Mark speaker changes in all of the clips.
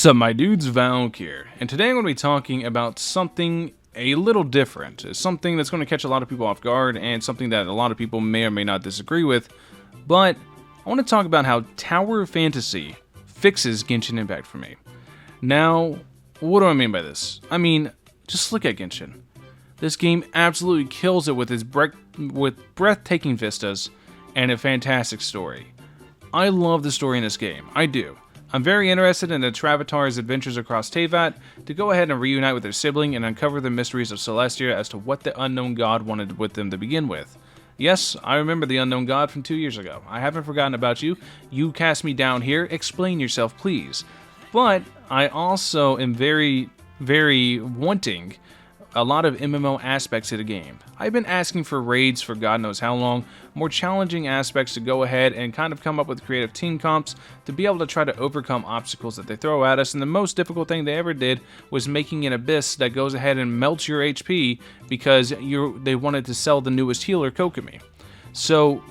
Speaker 1: What's up, my dudes? Valkyrja, and today I'm going to be talking about something a little different. It's something that's going to catch a lot of people off guard, and something that a lot of people may or may not disagree with. But I want to talk about how Tower Fantasy fixes Genshin Impact for me. Now, what do I mean by this? I mean, just look at Genshin. This game absolutely kills it with its breathtaking vistas and a fantastic story. I love the story in this game. I do. I'm very interested in the Travatar's adventures across Teyvat to go ahead and reunite with their sibling and uncover the mysteries of Celestia as to what the unknown god wanted with them to begin with. Yes, I remember the unknown god from 2 years ago. I haven't forgotten about you. You cast me down here. Explain yourself, please. But I also am very wanting a lot of MMO aspects of the game. I've been asking for raids for God knows how long, more challenging aspects to go ahead and kind of come up with creative team comps to be able to try to overcome obstacles that they throw at us, and the most difficult thing they ever did was making an abyss that goes ahead and melts your HP because they wanted to sell the newest healer, Kokomi. So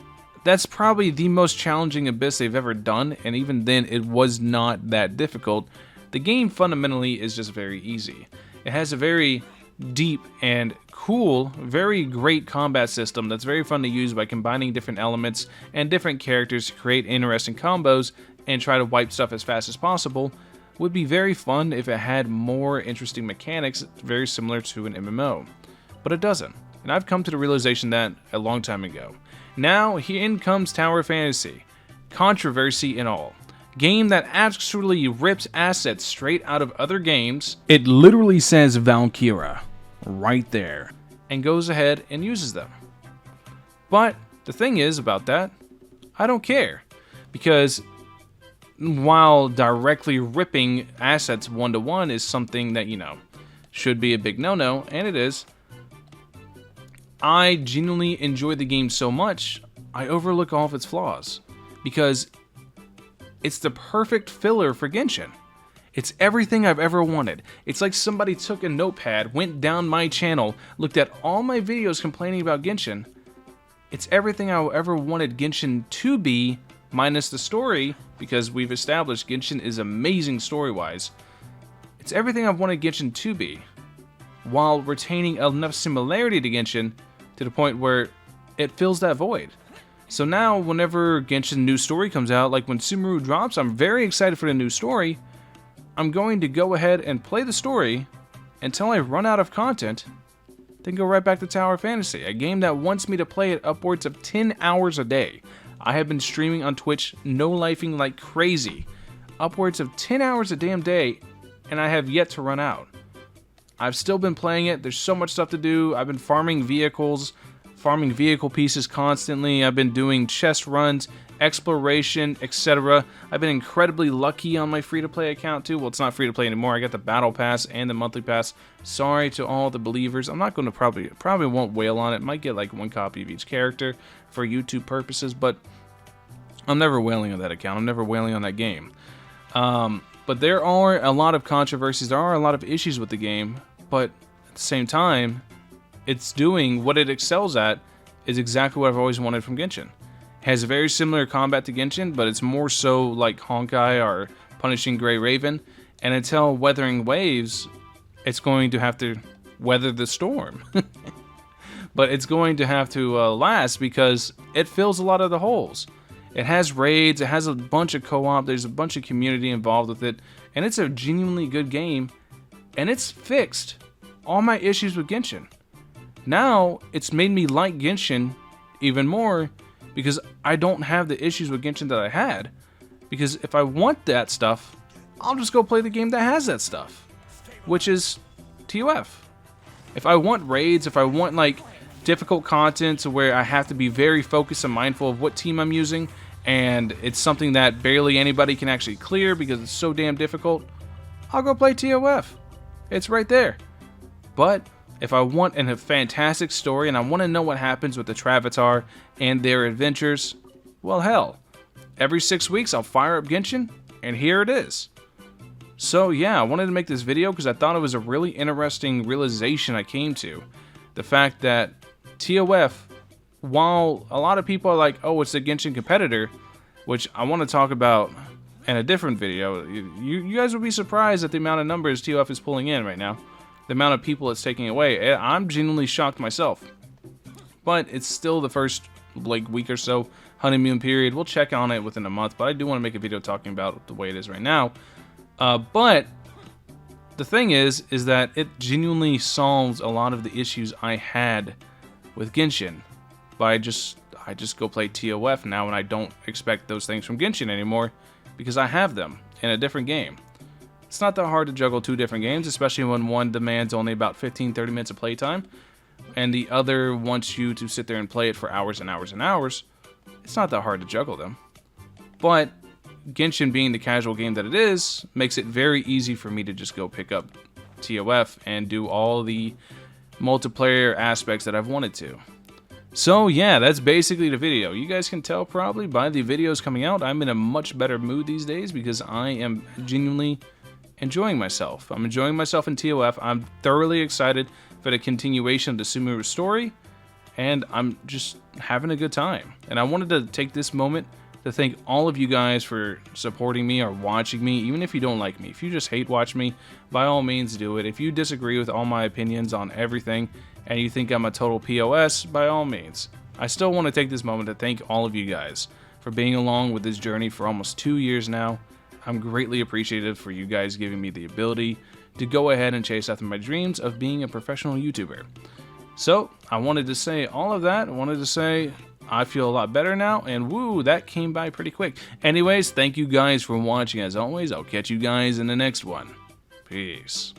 Speaker 1: that's probably the most challenging abyss they've ever done, and even then it was not that difficult. The game fundamentally is just very easy. It has a very deep and cool, very great combat system that's very fun to use by combining different elements and different characters to create interesting combos and try to wipe stuff as fast as possible. Would be very fun if it had more interesting mechanics very similar to an MMO. But it doesn't, and I've come to the realization that a long time ago. Now, in comes Tower Fantasy. Controversy and all. Game that actually rips assets straight out of other games. It literally says Valkyrja right there and goes ahead and uses them. But the thing is about that, I don't care, because while directly ripping assets one-to-one is something that, should be a big no-no, and it is, I genuinely enjoy the game so much, I overlook all of its flaws, because it's the perfect filler for Genshin. It's everything I've ever wanted. It's like somebody took a notepad, went down my channel, looked at all my videos complaining about Genshin. It's everything I ever wanted Genshin to be, minus the story, because we've established Genshin is amazing story-wise. It's everything I've wanted Genshin to be, while retaining enough similarity to Genshin to the point where it fills that void. So now, whenever Genshin new story comes out, like when Sumeru drops, I'm very excited for the new story. I'm going to go ahead and play the story until I run out of content, then go right back to Tower Fantasy, a game that wants me to play it upwards of 10 hours a day. I have been streaming on Twitch, no-lifing like crazy, upwards of 10 hours a damn day, and I have yet to run out. I've still been playing it. There's so much stuff to do. I've been farming vehicle pieces constantly. I've been doing chest runs, exploration, etc. I've been incredibly lucky on my free-to-play account too. Well, it's not free-to-play anymore. I got the battle pass and the monthly pass. Sorry to all the believers. I'm not going to probably won't wail on it. Might get like one copy of each character for YouTube purposes, but I'm never wailing on that account. I'm never wailing on that game. But there are a lot of controversies. There are a lot of issues with the game, but at the same time, it's doing what it excels at is exactly what I've always wanted from Genshin. It has a very similar combat to Genshin, but it's more so like Honkai or Punishing Grey Raven. And until Weathering Waves, it's going to have to weather the storm. But it's going to have to last because it fills a lot of the holes. It has raids, it has a bunch of co-op, there's a bunch of community involved with it, and it's a genuinely good game, and it's fixed all my issues with Genshin. Now, it's made me like Genshin even more because I don't have the issues with Genshin that I had. Because if I want that stuff, I'll just go play the game that has that stuff, which is TOF. If I want raids, if I want like difficult content to where I have to be very focused and mindful of what team I'm using, and it's something that barely anybody can actually clear because it's so damn difficult, I'll go play TOF. It's right there. But if I want a fantastic story and I want to know what happens with the Travatar and their adventures, well, hell, every 6 weeks I'll fire up Genshin, and here it is. So yeah, I wanted to make this video because I thought it was a really interesting realization I came to. The fact that TOF, while a lot of people are like, oh, it's a Genshin competitor, which I want to talk about in a different video, you guys would be surprised at the amount of numbers TOF is pulling in right now. The amount of people it's taking away. I'm genuinely shocked myself. But it's still the first like week or so honeymoon period. We'll check on it within a month, but I do want to make a video talking about the way it is right now. But the thing is that it genuinely solves a lot of the issues I had with Genshin. I just go play TOF now, and I don't expect those things from Genshin anymore because I have them in a different game. It's not that hard to juggle two different games, especially when one demands only about 15-30 minutes of playtime, and the other wants you to sit there and play it for hours and hours and hours. It's not that hard to juggle them. But Genshin, being the casual game that it is, makes it very easy for me to just go pick up TOF and do all the multiplayer aspects that I've wanted to. So yeah, that's basically the video. You guys can tell probably by the videos coming out, I'm in a much better mood these days because I am genuinely enjoying myself. I'm enjoying myself in TOF. I'm thoroughly excited for the continuation of the Sumeru's story, and I'm just having a good time. And I wanted to take this moment to thank all of you guys for supporting me or watching me, even if you don't like me. If you just hate watch me, by all means do it. If you disagree with all my opinions on everything and you think I'm a total POS, by all means. I still want to take this moment to thank all of you guys for being along with this journey for almost 2 years now. I'm greatly appreciative for you guys giving me the ability to go ahead and chase after my dreams of being a professional YouTuber. So, I wanted to say all of that. I wanted to say I feel a lot better now, and woo, that came by pretty quick. Anyways, thank you guys for watching as always. I'll catch you guys in the next one. Peace.